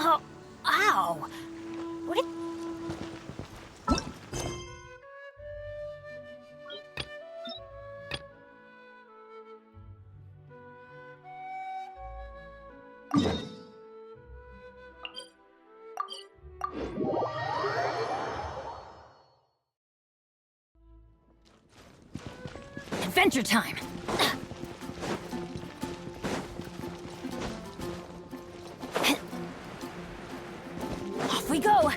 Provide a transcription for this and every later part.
Oh, ow! What did... Adventure time! Off we go!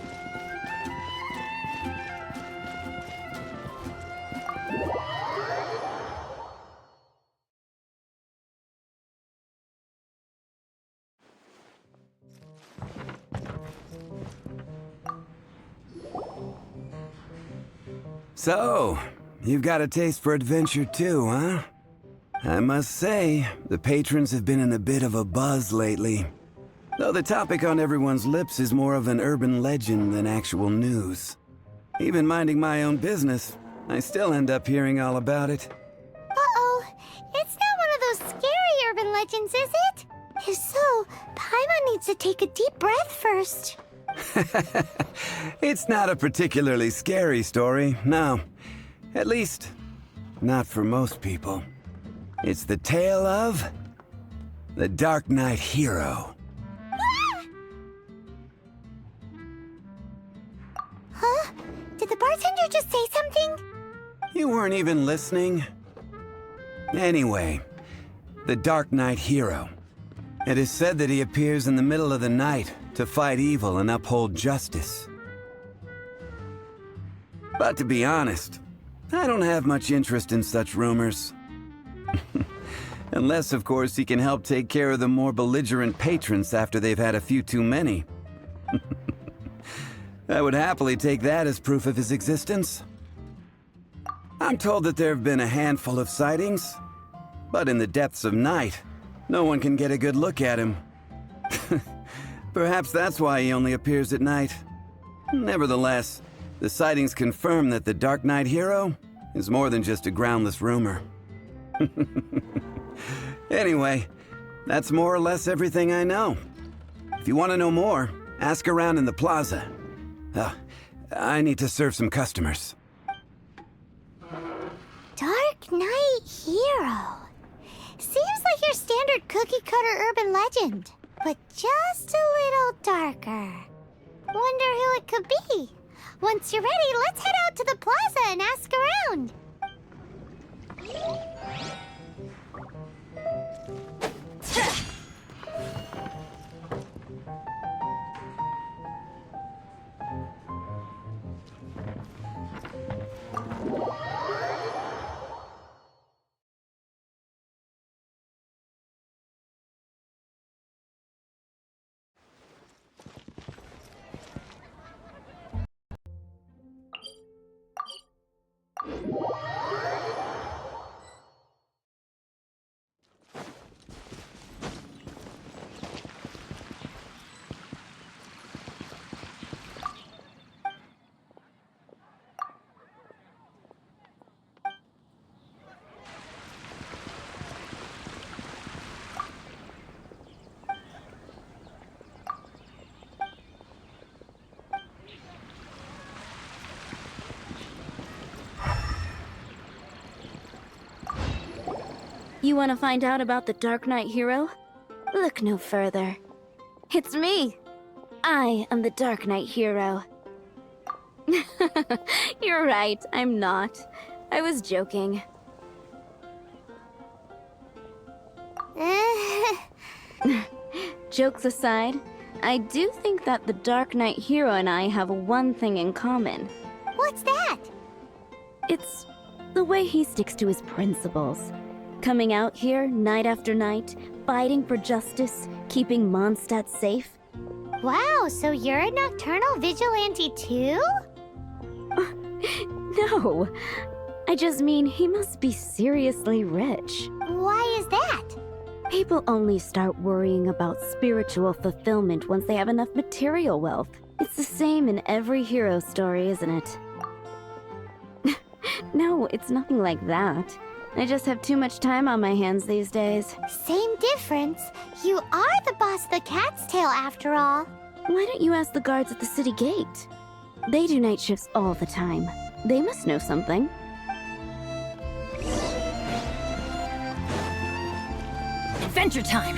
So, you've got a taste for adventure too, huh? I must say, the patrons have been in a bit of a buzz lately. Though the topic on everyone's lips is more of an urban legend than actual news. Even minding my own business, I still end up hearing all about it. Uh-oh. It's not one of those scary urban legends, is it? If so, Paimon needs to take a deep breath first. It's not a particularly scary story, no. At least, not for most people. It's the tale of the Darknight hero. Huh? Did the bartender just say something? You weren't even listening. Anyway, the Darknight hero. It is said that he appears in the middle of the night to fight evil and uphold justice. But to be honest, I don't have much interest in such rumors. Unless, of course, he can help take care of the more belligerent patrons after they've had a few too many. I would happily take that as proof of his existence. I'm told that there have been a handful of sightings, but in the depths of night, no one can get a good look at him. Perhaps that's why he only appears at night. Nevertheless, the sightings confirm that the Darknight hero is more than just a groundless rumor. Anyway, that's more or less everything I know. If you want to know more, ask around in the plaza. I need to serve some customers. Darknight hero. Seems like your standard cookie-cutter urban legend, but just a little darker. Wonder who it could be. Once you're ready, let's head out to the plaza and ask around. You want to find out about the Darknight hero? Look no further. It's me! I am the Darknight hero. You're right, I'm not. I was joking. Jokes aside, I do think that the Darknight hero and I have one thing in common. What's that? It's the way he sticks to his principles. Coming out here night after night, fighting for justice, keeping Mondstadt safe. Wow, so you're a nocturnal vigilante too? No, I just mean he must be seriously rich. Why is that? People only start worrying about spiritual fulfillment once they have enough material wealth. It's the same in every hero story, isn't it? No, it's nothing like that. I just have too much time on my hands these days. Same difference. You are the boss of the Cat's Tail after all. Why don't you ask the guards at the city gate? They do night shifts all the time. They must know something. Adventure time!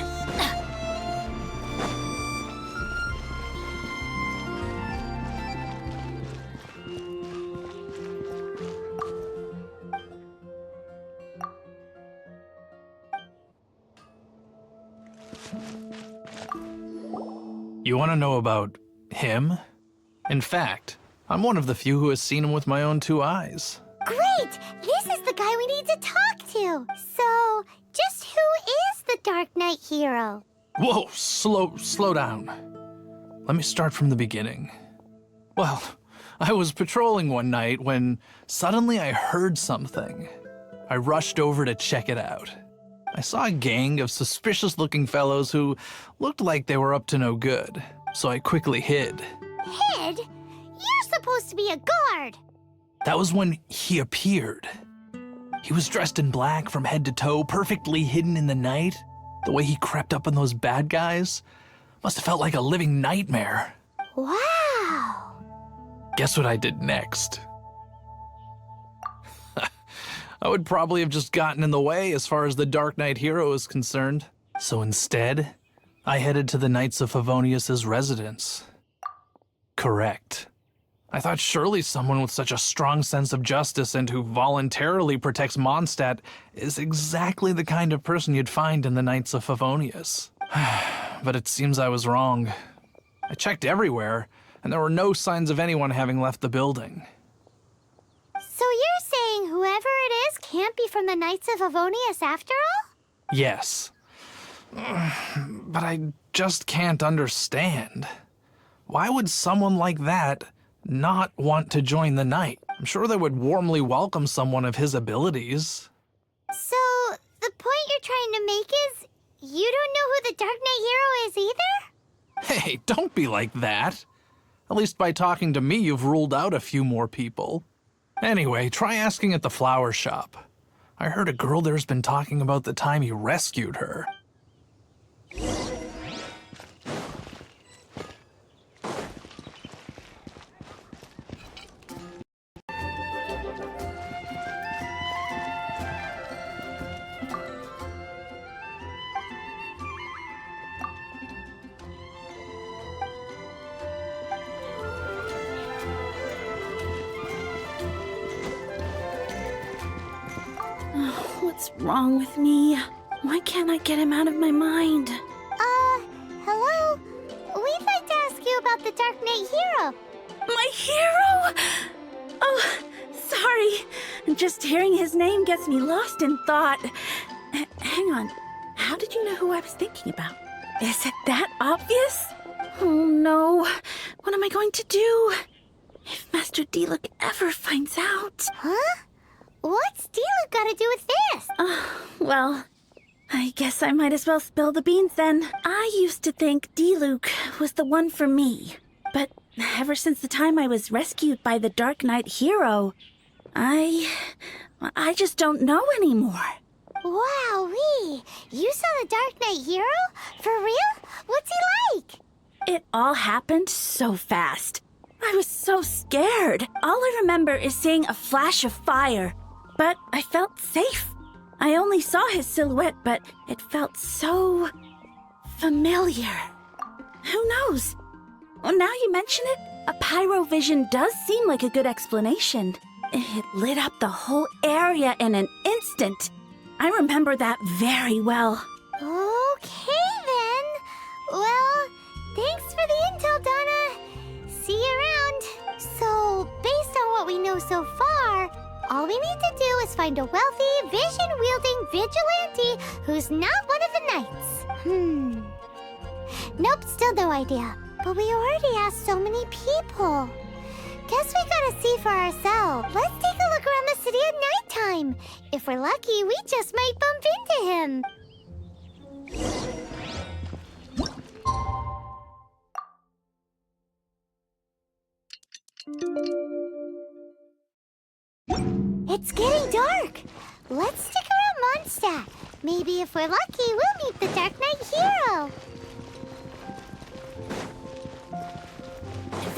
You want to know about him? In fact, I'm one of the few who has seen him with my own two eyes. Great! This is the guy we need to talk to. So, just who is the Darknight hero? Whoa, slow down. Let me start from the beginning. Well, I was patrolling one night when suddenly I heard something. I rushed over to check it out. I saw a gang of suspicious-looking fellows who looked like they were up to no good, so I quickly hid. Hid? You're supposed to be a guard. That was when he appeared. He was dressed in black from head to toe, perfectly hidden in the night. The way he crept up on those bad guys must have felt like a living nightmare. Wow. Guess what I did next? I would probably have just gotten in the way as far as the Darknight hero is concerned. So instead, I headed to the Knights of Favonius' residence. Correct. I thought surely someone with such a strong sense of justice and who voluntarily protects Mondstadt is exactly the kind of person you'd find in the Knights of Favonius. But it seems I was wrong. I checked everywhere, and there were no signs of anyone having left the building. So you're saying whoever it is can't be from the Knights of Favonius after all? Yes. But I just can't understand. Why would someone like that not want to join the Knight? I'm sure they would warmly welcome someone of his abilities. So, the point you're trying to make is you don't know who the Dark Knight hero is either? Hey, don't be like that. At least by talking to me, you've ruled out a few more people. Anyway, try asking at the flower shop. I heard a girl there's been talking about the time he rescued her. What's wrong with me? Why can't I get him out of my mind? Hello? We'd like to ask you about the Dark Knight hero. My hero? Oh, sorry. Just hearing his name gets me lost in thought. Hang on. How did you know who I was thinking about? Is it that obvious? Oh no. What am I going to do? If Master Deluc ever finds out. Huh? What's Deluc got to do with this? Well, I guess I might as well spill the beans then. I used to think Deluc was the one for me. But ever since the time I was rescued by the Dark Knight hero, I just don't know anymore. Wowee! You saw the Dark Knight hero? For real? What's he like? It all happened so fast. I was so scared. All I remember is seeing a flash of fire. But I felt safe. I only saw his silhouette, but it felt so familiar. Who knows? Well, now you mention it, a pyrovision does seem like a good explanation. It lit up the whole area in an instant. I remember that very well. Okay then. Well, thanks for the intel, Donna. See you around. So, based on what we know so far, all we need to do is find a wealthy, vision-wielding vigilante who's not one of the knights. Nope, still no idea. But we already asked so many people. Guess we gotta see for ourselves. Let's take a look around the city at nighttime. If we're lucky, we just might bump into him. It's getting dark. Let's stick around Mondstadt. Maybe if we're lucky, we'll meet the Dark Knight hero.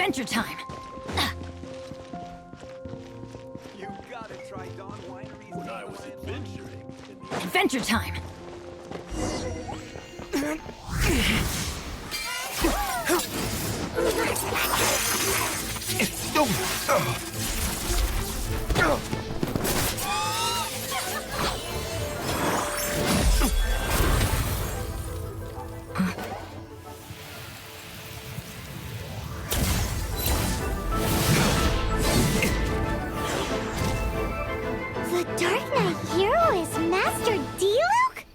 Adventure time! You gotta try Dawn Winery's when I was adventuring. Adventure time! The Darknight hero is Master Deluc?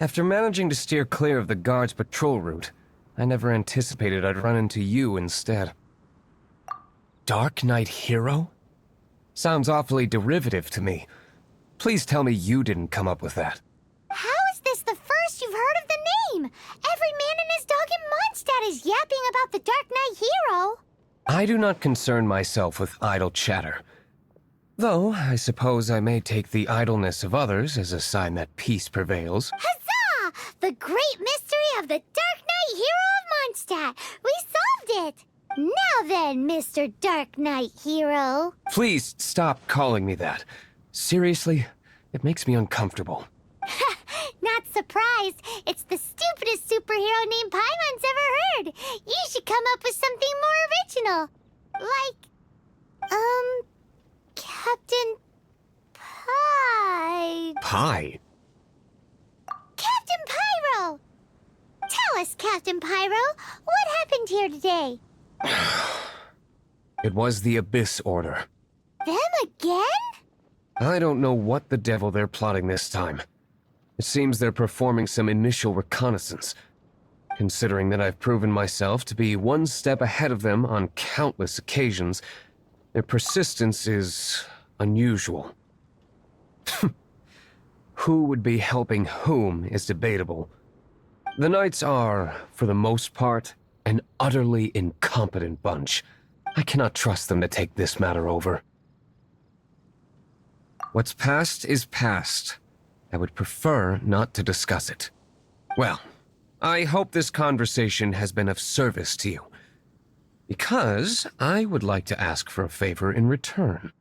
After managing to steer clear of the guard's patrol route, I never anticipated I'd run into you instead. Darknight hero? Sounds awfully derivative to me. Please tell me you didn't come up with that. How is this the first you've heard of the name? Every man and his dog in Mondstadt is yapping about the Darknight hero. I do not concern myself with idle chatter. Though, I suppose I may take the idleness of others as a sign that peace prevails. Huzzah! The great mystery of the Darknight hero of Mondstadt. We solved it! Now then, Mr. Darknight hero. Please stop calling me that. Seriously, it makes me uncomfortable. Not surprised. It's the stupidest superhero name Paimon's ever heard. You should come up with something more original. Like, Captain Pie. Pie? Captain Pyro! Tell us, Captain Pyro, what happened here today? It was the Abyss Order. Them again? I don't know what the devil they're plotting this time. It seems they're performing some initial reconnaissance. Considering that I've proven myself to be one step ahead of them on countless occasions, their persistence is unusual. Who would be helping whom is debatable. The Knights are, for the most part, an utterly incompetent bunch. I cannot trust them to take this matter over. What's past is past. I would prefer not to discuss it. Well, I hope this conversation has been of service to you. Because I would like to ask for a favor in return.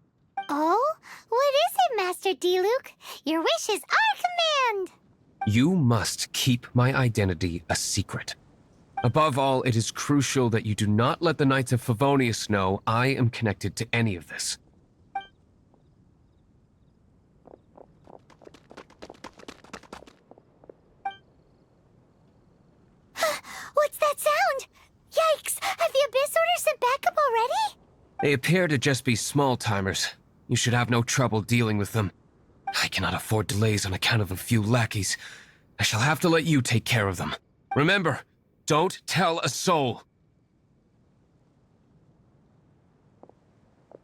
Oh? What is it, Master Deluc? Your wish is our command! You must keep my identity a secret. Above all, it is crucial that you do not let the Knights of Favonius know I am connected to any of this. What's that sound? Yikes! Have the Abyss Order sent backup already? They appear to just be small-timers. You should have no trouble dealing with them. I cannot afford delays on account of a few lackeys. I shall have to let you take care of them. Remember, don't tell a soul.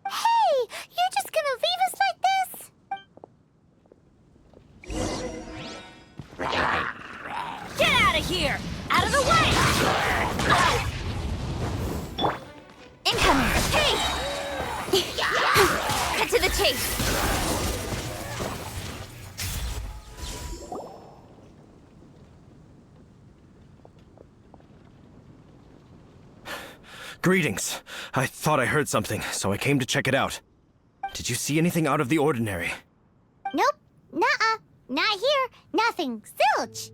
Hey! You're just gonna leave us like this? Get out of here! Out of the way! Incoming! Hey! Cut to the chase! Greetings. I thought I heard something, so I came to check it out. Did you see anything out of the ordinary? Nope. Nuh-uh. Not here. Nothing. Zilch.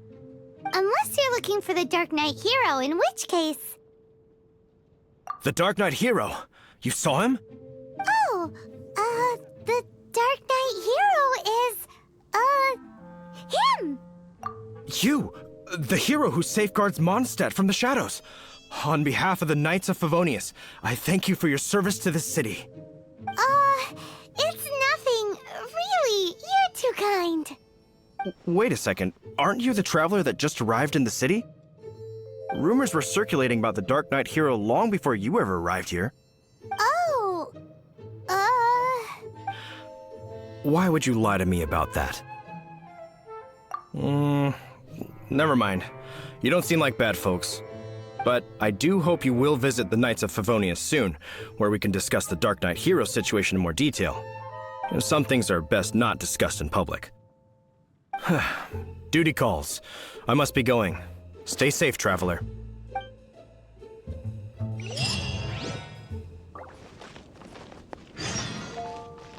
Unless you're looking for the Darknight hero, in which case... The Darknight hero! You saw him? Oh, the Darknight hero is, him! You! The hero who safeguards Mondstadt from the shadows! On behalf of the Knights of Favonius, I thank you for your service to the city. It's nothing. Really, you're too kind. Wait a second, aren't you the traveler that just arrived in the city? Rumors were circulating about the Darknight hero long before you ever arrived here. Oh, Why would you lie to me about that? Never mind. You don't seem like bad folks. But I do hope you will visit the Knights of Favonius soon, where we can discuss the Darknight hero situation in more detail. Some things are best not discussed in public. Duty calls. I must be going. Stay safe, traveler.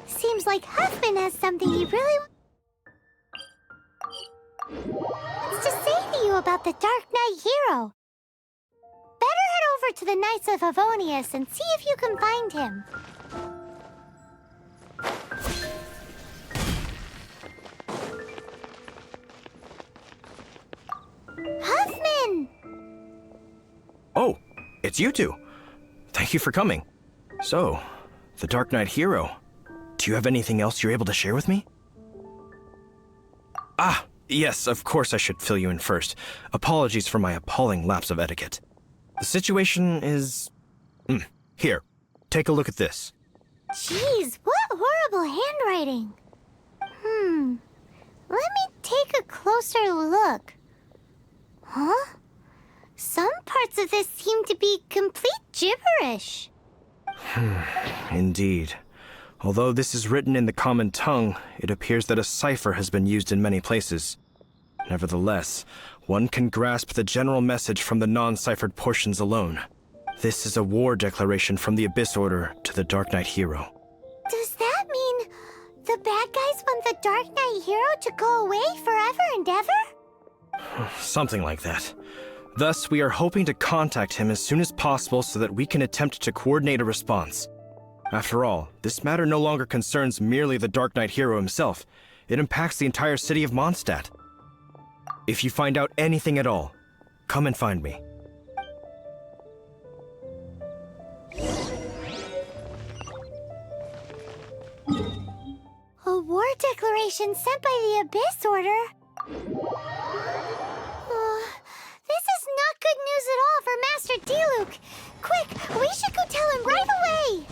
Seems like Huffman has something he really wants to say to you about the Darknight hero. Better head over to the Knights of Favonius and see if you can find him. Huffman! Oh, it's you two. Thank you for coming. So, the Darknight hero. Do you have anything else you're able to share with me? Ah, yes, of course I should fill you in first. Apologies for my appalling lapse of etiquette. The situation is... Here, take a look at this. Jeez, what horrible handwriting. Let me take a closer look. Huh? Some parts of this seem to be complete gibberish. Indeed. Although this is written in the common tongue, it appears that a cipher has been used in many places. Nevertheless, one can grasp the general message from the non-ciphered portions alone. This is a war declaration from the Abyss Order to the Darknight hero. Does that mean the bad guys want the Darknight hero to go away forever and ever? Something like that. Thus, we are hoping to contact him as soon as possible so that we can attempt to coordinate a response. After all, this matter no longer concerns merely the Darknight hero himself. It impacts the entire city of Mondstadt. If you find out anything at all, come and find me. A war declaration sent by the Abyss Order? This is not good news at all for Master Deluc. Quick, we should go tell him right away!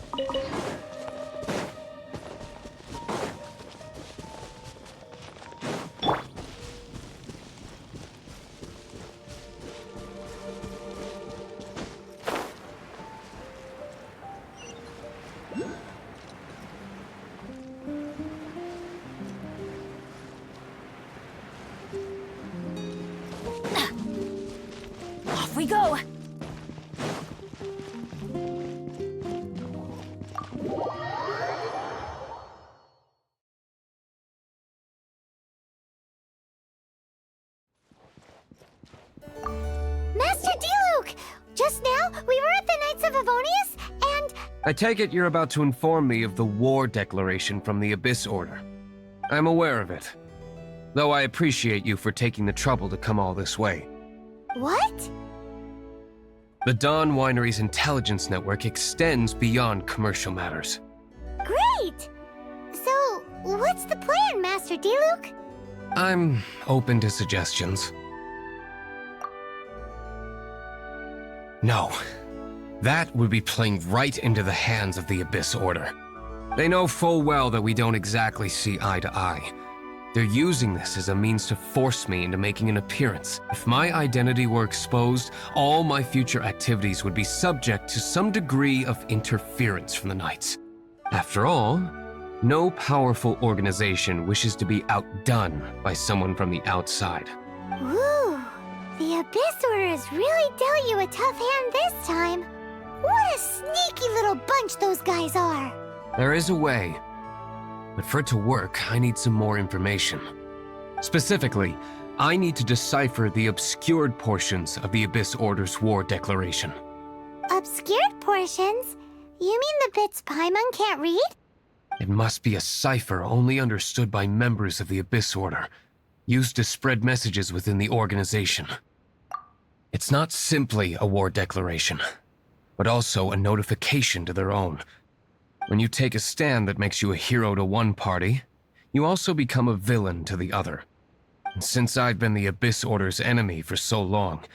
Off we go! Master Deluc! Just now, we were at the Knights of Favonius, and... I take it you're about to inform me of the war declaration from the Abyss Order. I'm aware of it, though I appreciate you for taking the trouble to come all this way. What? The Dawn Winery's intelligence network extends beyond commercial matters. Great! So, what's the plan, Master Deluc? I'm open to suggestions. No. That would be playing right into the hands of the Abyss Order. They know full well that we don't exactly see eye to eye. They're using this as a means to force me into making an appearance. If my identity were exposed, all my future activities would be subject to some degree of interference from the Knights. After all, no powerful organization wishes to be outdone by someone from the outside. Ooh, the Abyss Order has really dealt you a tough hand this time. What a sneaky little bunch those guys are. There is a way. But for it to work, I need some more information. Specifically, I need to decipher the obscured portions of the Abyss Order's war declaration. Obscured portions? You mean the bits Paimon can't read? It must be a cipher only understood by members of the Abyss Order, used to spread messages within the organization. It's not simply a war declaration, but also a notification to their own. When you take a stand that makes you a hero to one party, you also become a villain to the other. And since I've been the Abyss Order's enemy for so long,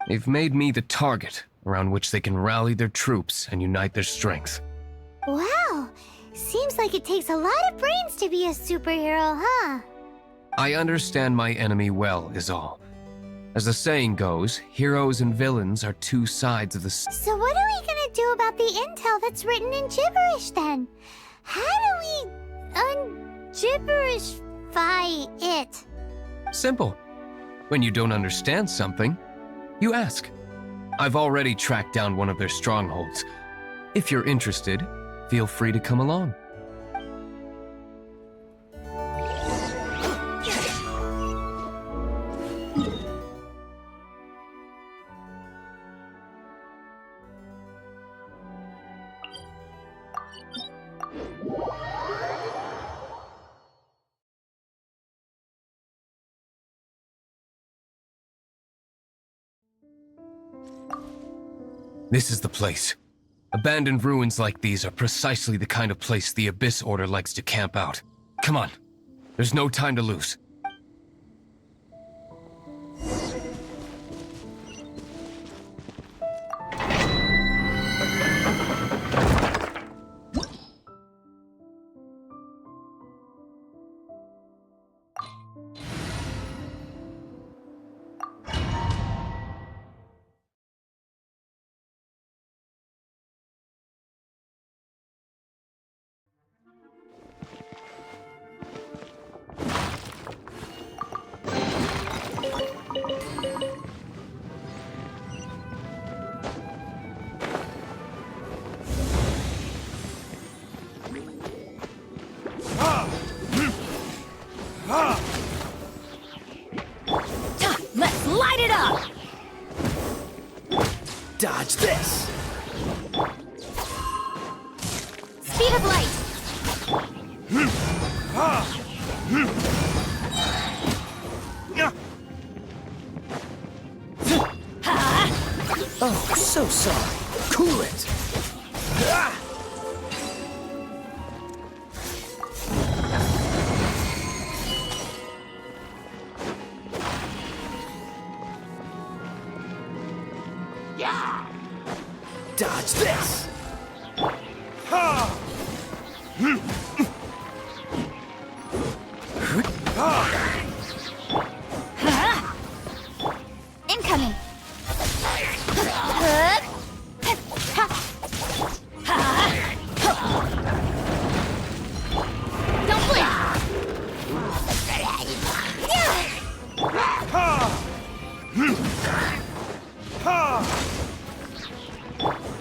they've made me the target around which they can rally their troops and unite their strength. Wow, seems like it takes a lot of brains to be a superhero, huh? I understand my enemy well, is all. As the saying goes, heroes and villains are two sides of the So what are we gonna do about the intel that's written in gibberish then? How do we un-gibberishify it? Simple. When you don't understand something, you ask. I've already tracked down one of their strongholds. If you're interested, feel free to come along. This is the place. Abandoned ruins like these are precisely the kind of place the Abyss Order likes to camp out. Come on. There's no time to lose. Let's light it up! Dodge this! Speed of light. Oh, so sorry. Cool it! Dodge this! Incoming. Don't blink.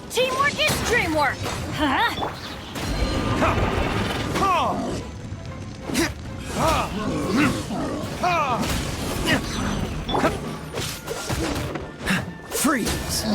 Teamwork is dreamwork! Huh? Freeze!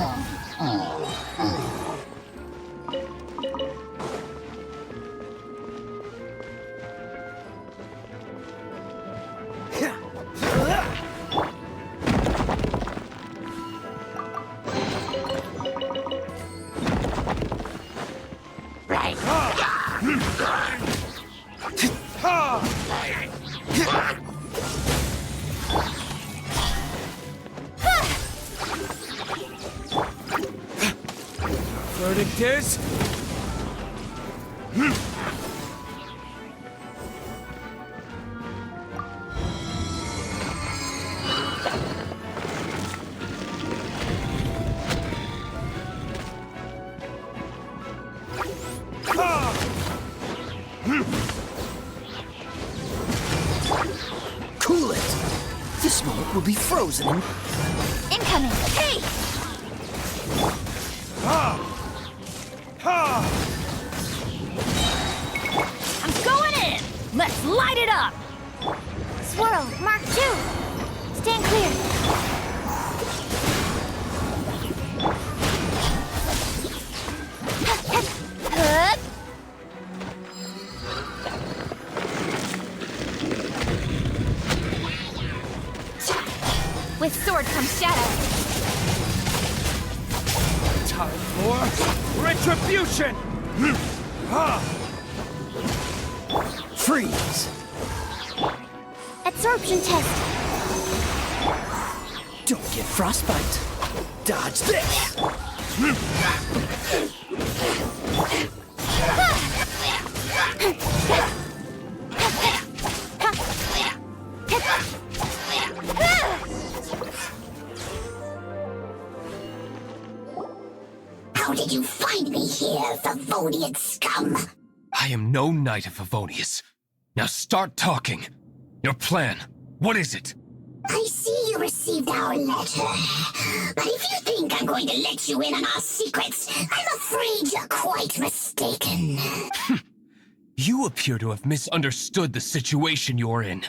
Verdict is... Cool it! This smoke will be frozen in... Incoming. Hey! I'm going in! Let's light it up! Swirl. Mark 2. Stand clear. Hup. With sword comes shadow. Time for retribution! Freeze! Absorption test. Don't get frostbite. Dodge this! How did you find me here, Favonian scum? I am no knight of Favonius. Now start talking. Your plan, what is it? I see you received our letter. But if you think I'm going to let you in on our secrets, I'm afraid you're quite mistaken. You appear to have misunderstood the situation you're in.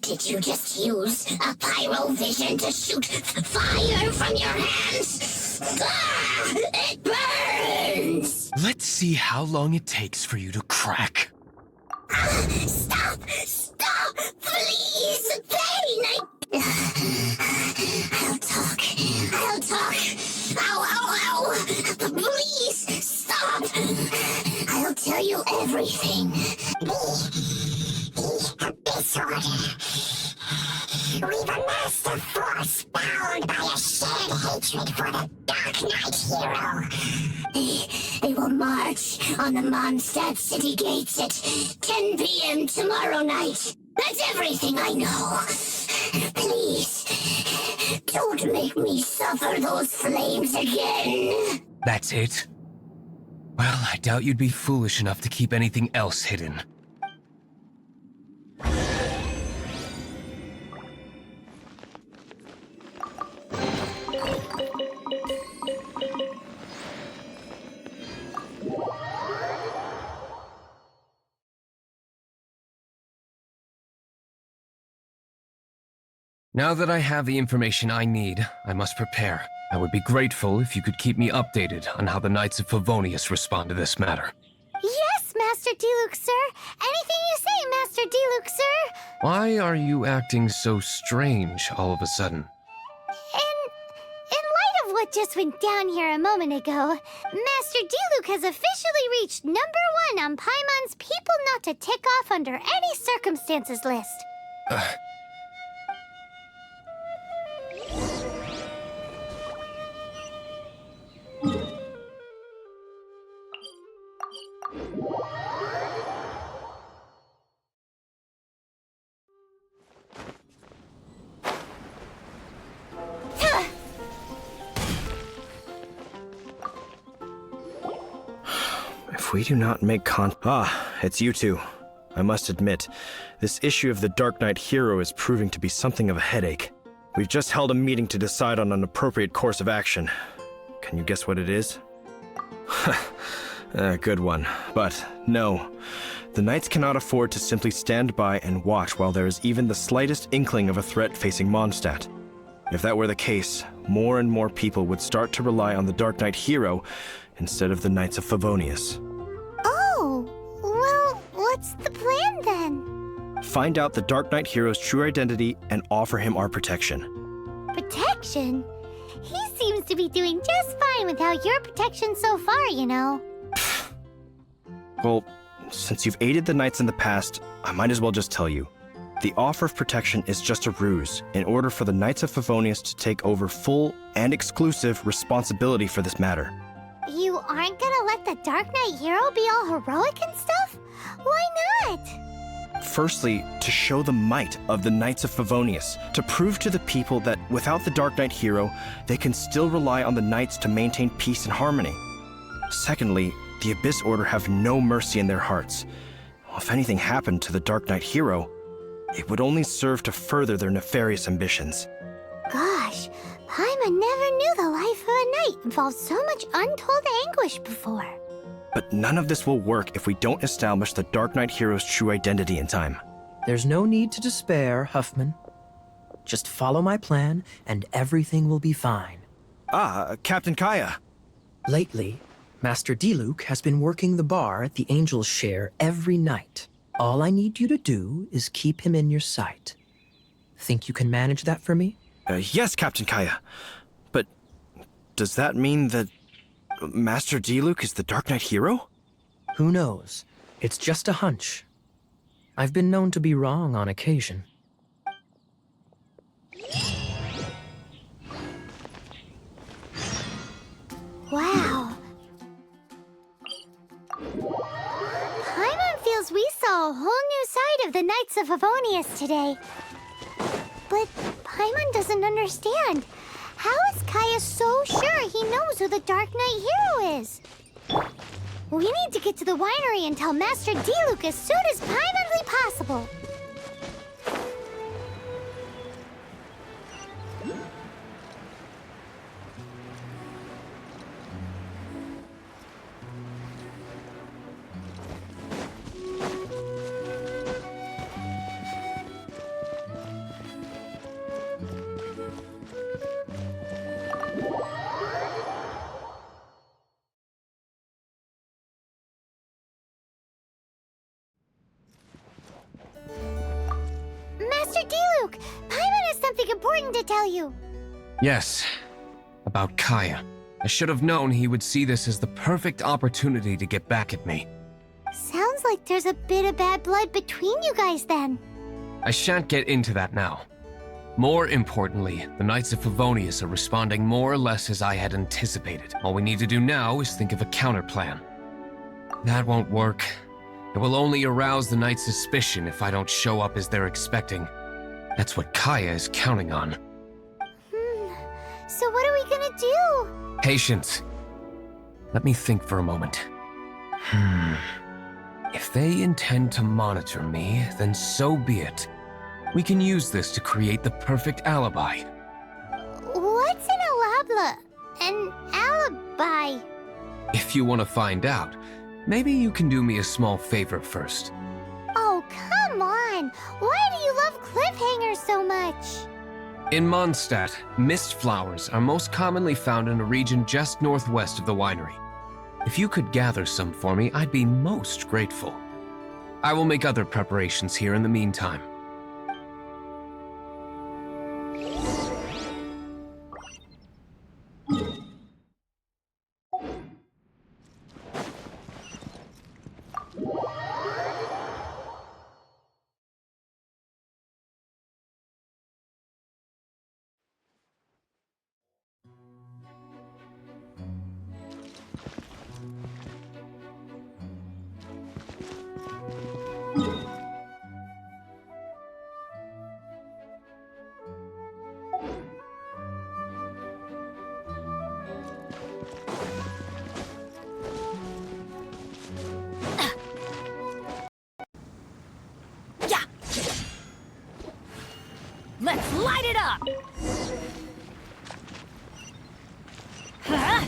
Did you just use a pyrovision to shoot fire from your hands? Ah, it burns! Let's see how long it takes for you to crack. Stop! Stop! Please! Pain! I'll talk. I'll talk. Ow, ow, ow! Please! Stop! I'll tell you everything. Disorder. We've amassed a force bound by a shared hatred for the Darknight hero. They will march on the Mondstadt city gates at 10 p.m. tomorrow night. That's everything I know. Please, don't make me suffer those flames again. That's it? Well, I doubt you'd be foolish enough to keep anything else hidden. Now that I have the information I need, I must prepare. I would be grateful if you could keep me updated on how the Knights of Favonius respond to this matter. Yes, Master Deluc, sir. Anything you say, Master Deluc, sir. Why are you acting so strange all of a sudden? In light of what just went down here a moment ago, Master Deluc has officially reached #1 on Paimon's People Not to Tick Off Under Any Circumstances list. If we do not make it's you two. I must admit, this issue of the Darknight hero is proving to be something of a headache. We've just held a meeting to decide on an appropriate course of action. Can you guess what it is? Good one. But no, the Knights cannot afford to simply stand by and watch while there is even the slightest inkling of a threat facing Mondstadt. If that were the case, more and more people would start to rely on the Darknight hero instead of the Knights of Favonius. Oh, well, what's the plan then? Find out the Darknight hero's true identity and offer him our protection. Protection? He seems to be doing just fine without your protection so far, you know. Well, since you've aided the Knights in the past, I might as well just tell you. The offer of protection is just a ruse in order for the Knights of Favonius to take over full and exclusive responsibility for this matter. You aren't gonna let the Darknight hero be all heroic and stuff? Why not? Firstly, to show the might of the Knights of Favonius, to prove to the people that without the Darknight hero, they can still rely on the Knights to maintain peace and harmony. Secondly, the Abyss Order have no mercy in their hearts. If anything happened to the Darknight hero, it would only serve to further their nefarious ambitions. Gosh, Paimon never knew the life of a knight involved so much untold anguish before. But none of this will work if we don't establish the Darknight hero's true identity in time. There's no need to despair, Huffman. Just follow my plan, and everything will be fine. Captain Kaya. Lately, Master Deluc has been working the bar at the Angel's Share every night. All I need you to do is keep him in your sight. Think you can manage that for me? Yes, Captain Kaya. But does that mean that Master Deluc is the Darknight hero? Who knows? It's just a hunch. I've been known to be wrong on occasion. Wow. Paimon feels we saw a whole new side of the Knights of Favonius today. But Paimon doesn't understand. How is Kaya so sure he knows who the Darknight hero is? We need to get to the winery and tell Master Deluc as soon as Paimonly possible. Deluc! Paimon has something important to tell you. Yes, about Kaya. I should have known he would see this as the perfect opportunity to get back at me. Sounds like there's a bit of bad blood between you guys then. I shan't get into that now. More importantly, the Knights of Favonius are responding more or less as I had anticipated. All we need to do now is think of a counterplan. That won't work. It will only arouse the Knights' suspicion if I don't show up as they're expecting. That's what Kaya is counting on. So what are we gonna do? Patience. Let me think for a moment. If they intend to monitor me, then so be it. We can use this to create the perfect alibi. What's an alibi? If you want to find out, maybe you can do me a small favor first. Oh, come on! Why do you love cliffhangers so much? In Mondstadt, mist flowers are most commonly found in a region just northwest of the winery. If you could gather some for me, I'd be most grateful. I will make other preparations here in the meantime. Let's light it up! Huh?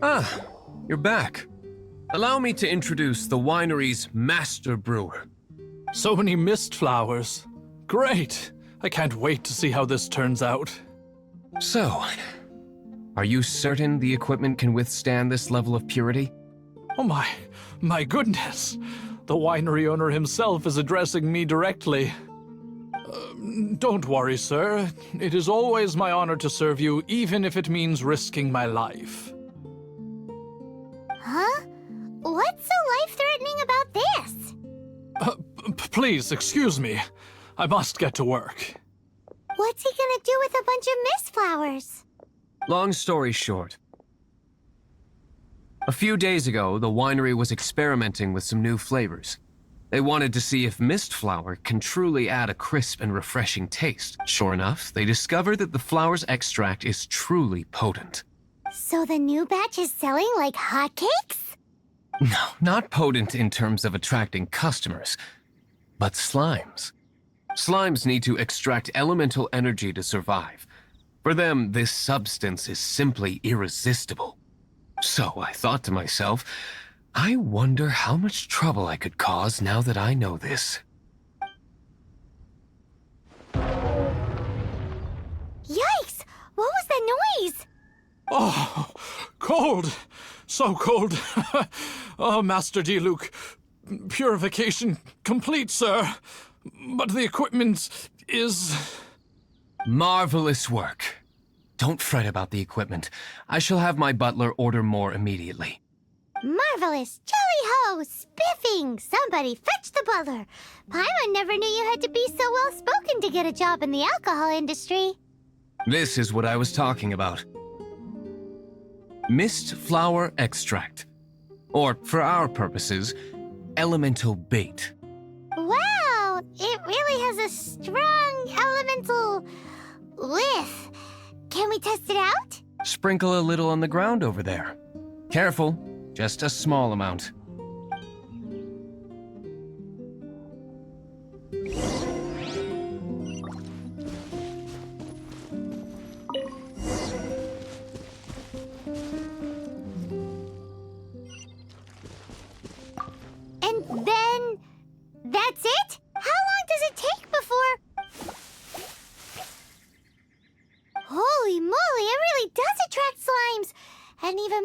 Ah, you're back. Allow me to introduce the winery's master brewer. So many mist flowers. Great! I can't wait to see how this turns out. So, are you certain the equipment can withstand this level of purity? Oh my goodness! The winery owner himself is addressing me directly. Don't worry, sir. It is always my honor to serve you, even if it means risking my life. Huh? What's so life-threatening about this? Please, excuse me. I must get to work. What's he gonna do with a bunch of mist flowers? Long story short. A few days ago, the winery was experimenting with some new flavors. They wanted to see if mist flower can truly add a crisp and refreshing taste. Sure enough, they discovered that the flower's extract is truly potent. So the new batch is selling like hotcakes? No, not potent in terms of attracting customers, but slimes. Slimes need to extract elemental energy to survive. For them, this substance is simply irresistible. So I thought to myself, I wonder how much trouble I could cause now that I know this. Yikes! What was that noise? Oh, cold! So cold! Oh, Master Deluc, purification complete, sir. But the equipment is... Marvelous work. Don't fret about the equipment. I shall have my butler order more immediately. Marvelous! Jolly-ho! Spiffing! Somebody fetch the butler! Paimon never knew you had to be so well-spoken to get a job in the alcohol industry. This is what I was talking about. Mist flower extract. Or, for our purposes, elemental bait. Wow! It really has a strong elemental whiff. Can we test it out? Sprinkle a little on the ground over there. Careful, just a small amount.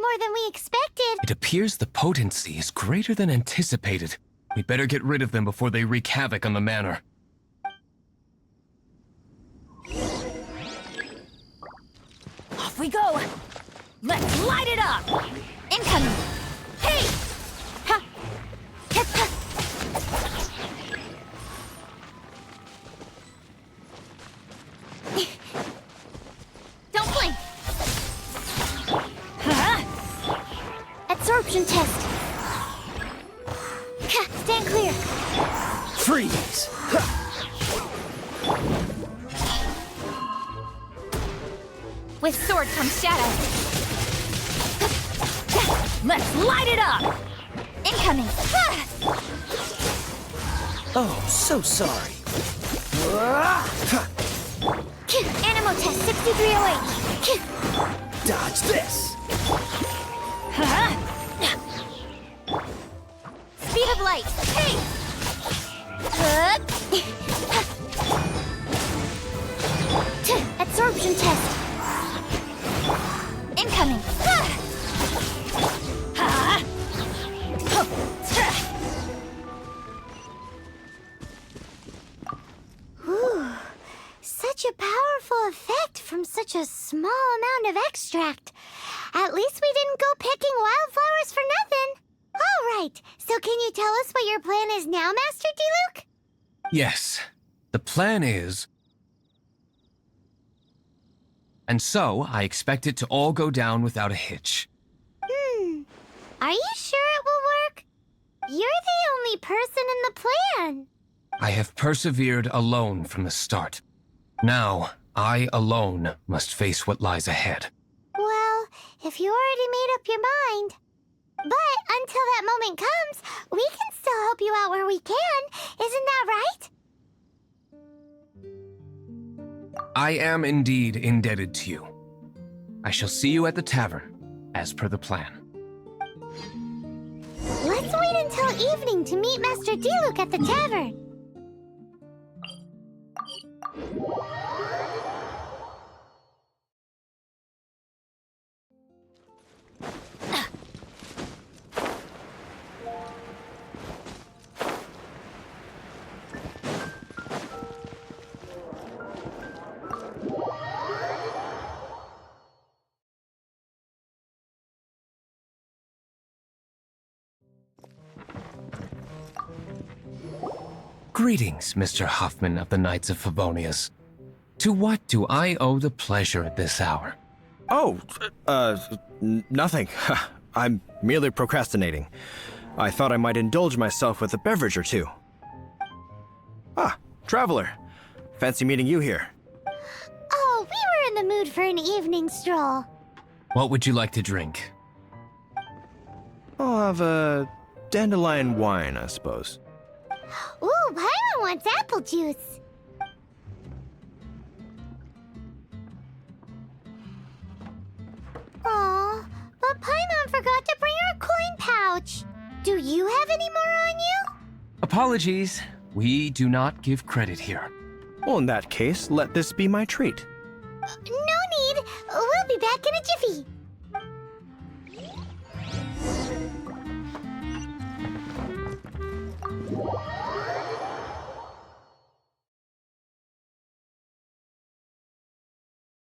more than we expected. It appears the potency is greater than anticipated. We'd better get rid of them before they wreak havoc on the manor. Off we go. Let's light it up. Incoming. Hey! Ha! Ha! Ha! Don't blink. Absorption test. Stand clear. Freeze! With sword comes shadow. Let's light it up. Incoming. Oh, so sorry. Animo test 6308. Dodge this! Speed of light. Hey! Absorption test. Incoming. Ooh, such a powerful effect from such a small amount of extract. At least we didn't go picking wildflowers for nothing. All right, so can you tell us what your plan is now, Master Deluc? Yes, the plan is... And so, I expect it to all go down without a hitch. Are you sure it will work? You're the only person in the plan. I have persevered alone from the start. Now, I alone must face what lies ahead. Well, if you already made up your mind. But until that moment comes, we can still help you out where we can. Isn't that right? I am indeed indebted to you. I shall see you at the tavern, as per the plan. Let's wait until evening to meet Master Deluc at the tavern. Greetings, Mr. Hoffman of the Knights of Favonius. To what do I owe the pleasure at this hour? Oh, nothing. I'm merely procrastinating. I thought I might indulge myself with a beverage or two. Ah, traveler. Fancy meeting you here. Oh, we were in the mood for an evening stroll. What would you like to drink? I'll have a dandelion wine, I suppose. Ooh, Paimon wants apple juice. Aw, but Paimon forgot to bring her coin pouch. Do you have any more on you? Apologies. We do not give credit here. Well, in that case, let this be my treat. No need. We'll be back in a jiffy.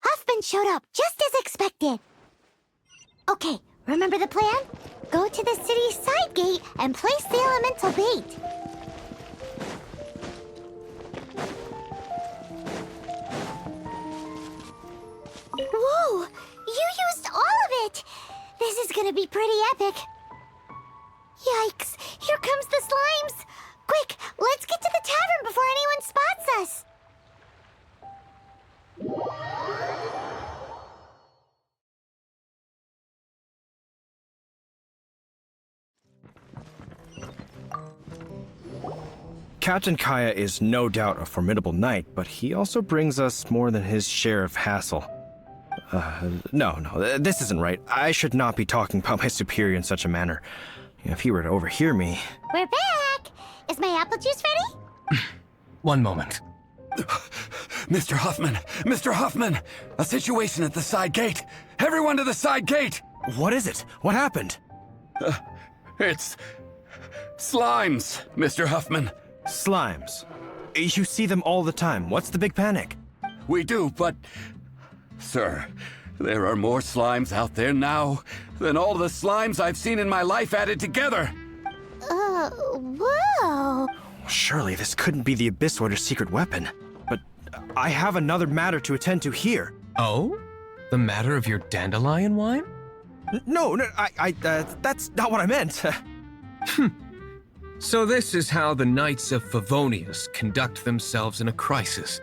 Huffman showed up just as expected. Okay, remember the plan? Go to the city's side gate and place the elemental bait. Whoa! You used all of it! This is gonna be pretty epic. Yikes! Here comes the slimes! Quick, let's get to the tavern before anyone spots us! Captain Kaya is no doubt a formidable knight, but he also brings us more than his share of hassle. No, this isn't right. I should not be talking about my superior in such a manner. If he were to overhear me... We're back! Is my apple juice ready? One moment. Mr. Huffman! Mr. Huffman! A situation at the side gate! Everyone to the side gate! What is it? What happened? It's slimes, Mr. Huffman. Slimes. You see them all the time. What's the big panic? We do, but... Sir, there are more slimes out there now than all the slimes I've seen in my life added together. Whoa. Surely this couldn't be the Abyss Order's secret weapon. But I have another matter to attend to here. Oh? The matter of your dandelion wine? No, that's not what I meant. So this is how the Knights of Favonius conduct themselves in a crisis.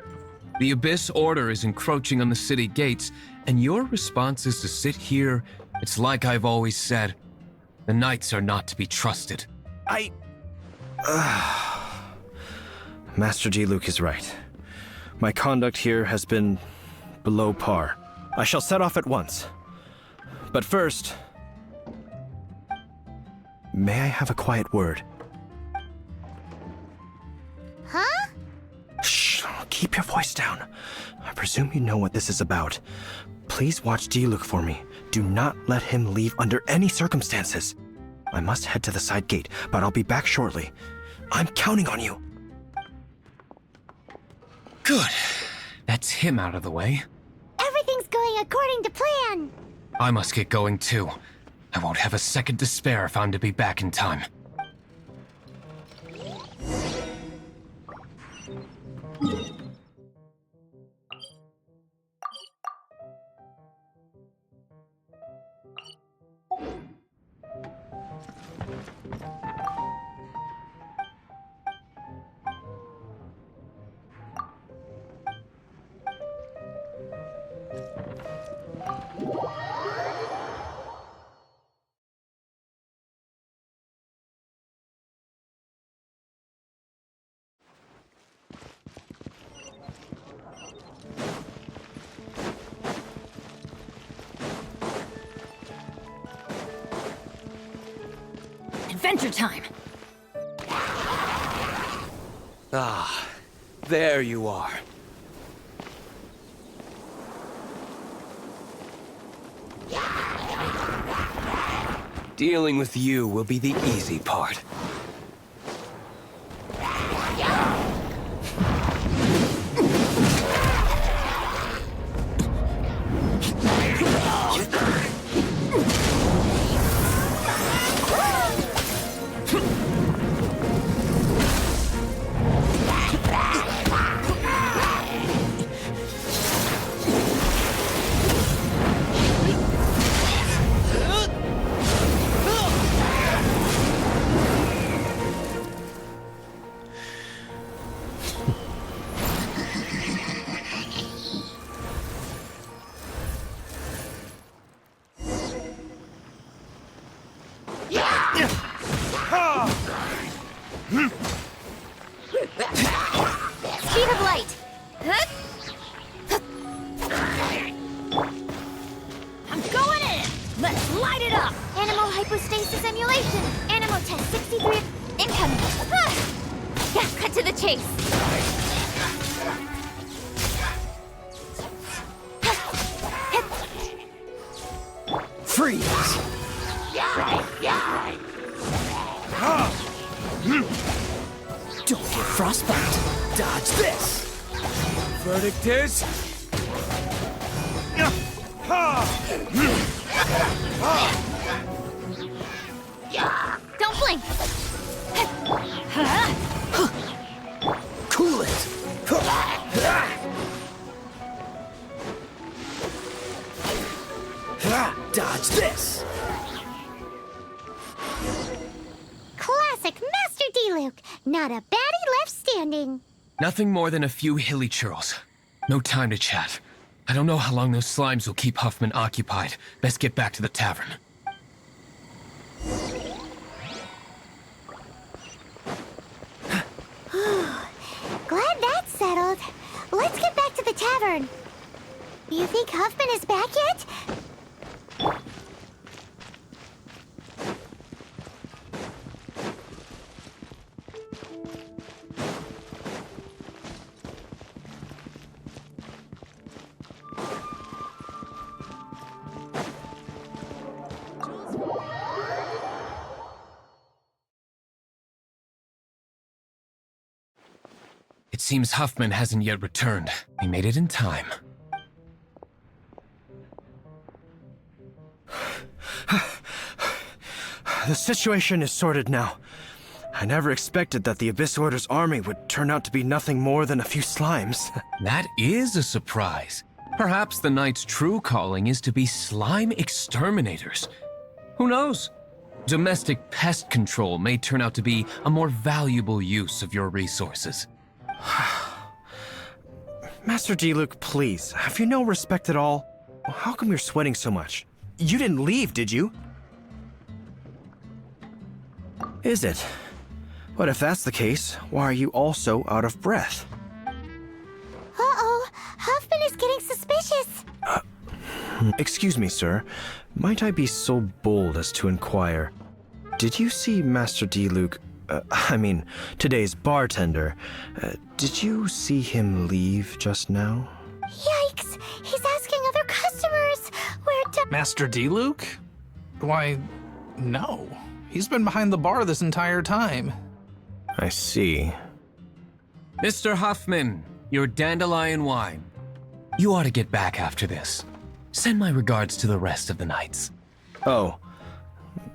The Abyss Order is encroaching on the city gates, and your response is to sit here. It's like I've always said. The Knights are not to be trusted. Master Deluc is right. My conduct here has been below par. I shall set off at once. But first, may I have a quiet word? Huh? Shh, keep your voice down. I presume you know what this is about. Please watch Deluc for me. Do not let him leave under any circumstances. I must head to the side gate, but I'll be back shortly. I'm counting on you. Good. That's him out of the way. Everything's going according to plan. I must get going too. I won't have a second to spare if I'm to be back in time. Adventure time! Ah, there you are. Dealing with you will be the easy part. Speed of light. I'm going in! Let's light it up! Animal hypostasis emulation. Animal test 63 incoming. Yeah, cut to the chase. Freeze! Don't get frostbite! Dodge this! Verdict is... Don't blink. Cool it! Dodge this! Classic Master Deluc. Not a baddie left standing. Nothing more than a few hilly churls. No time to chat. I don't know how long those slimes will keep Huffman occupied. Best get back to the tavern. Glad that's settled. Let's get back to the tavern. You think Huffman is back yet? It seems Huffman hasn't yet returned. He made it in time. The situation is sorted now. I never expected that the Abyss Order's army would turn out to be nothing more than a few slimes. That is a surprise. Perhaps the Knight's true calling is to be slime exterminators. Who knows? Domestic pest control may turn out to be a more valuable use of your resources. Master Deluc, please, have you no respect at all? How come you're sweating so much? You didn't leave, did you? Is it? But if that's the case, why are you also out of breath? Uh-oh, Huffman is getting suspicious. Excuse me, sir. Might I be so bold as to inquire, did you see Master Deluc, today's bartender, did you see him leave just now? Yikes, he's asking other customers where Master Deluc? Why, no. He's been behind the bar this entire time. I see. Mr. Huffman, your dandelion wine. You ought to get back after this. Send my regards to the rest of the Knights. Oh,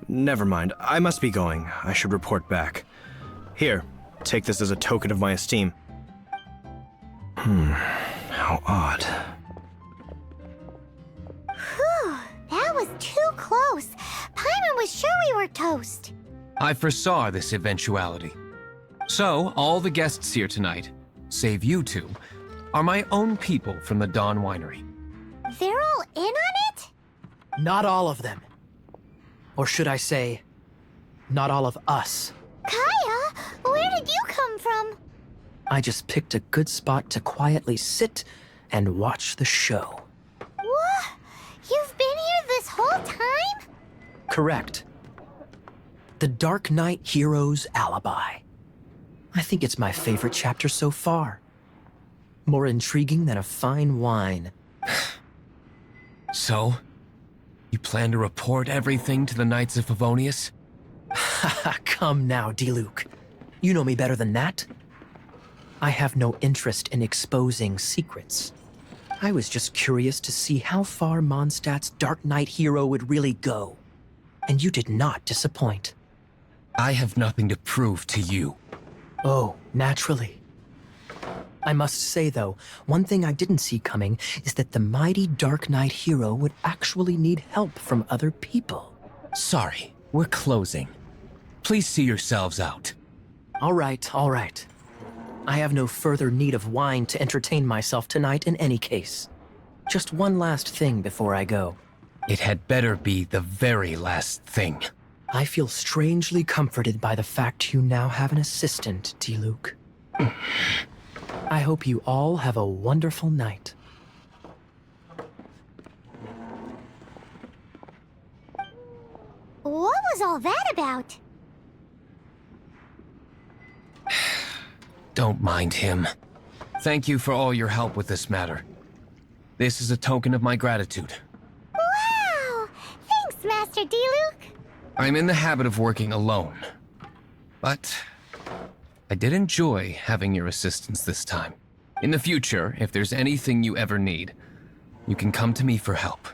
never mind. I must be going. I should report back. Here, take this as a token of my esteem. How odd. Whew, that was too close. Paimon was sure we were toast. I foresaw this eventuality. So, all the guests here tonight, save you two, are my own people from the Dawn Winery. They're all in on it? Not all of them. Or should I say, not all of us. Kaya, where did you come from? I just picked a good spot to quietly sit and watch the show. What? You've been here this whole time? Correct. The Darknight hero's alibi. I think it's my favorite chapter so far. More intriguing than a fine wine. So, you plan to report everything to the Knights of Favonius? Come now, Deluc. You know me better than that. I have no interest in exposing secrets. I was just curious to see how far Mondstadt's Darknight hero would really go. And you did not disappoint. I have nothing to prove to you. Oh, naturally. I must say, though, one thing I didn't see coming is that the mighty Darknight hero would actually need help from other people. Sorry, we're closing. Please see yourselves out. All right, all right. I have no further need of wine to entertain myself tonight in any case. Just one last thing before I go. It had better be the very last thing. I feel strangely comforted by the fact you now have an assistant, Deluc. I hope you all have a wonderful night. What was all that about? Don't mind him. Thank you for all your help with this matter. This is a token of my gratitude. Wow! Thanks, Master Deluc. I'm in the habit of working alone. But I did enjoy having your assistance this time. In the future, if there's anything you ever need, you can come to me for help.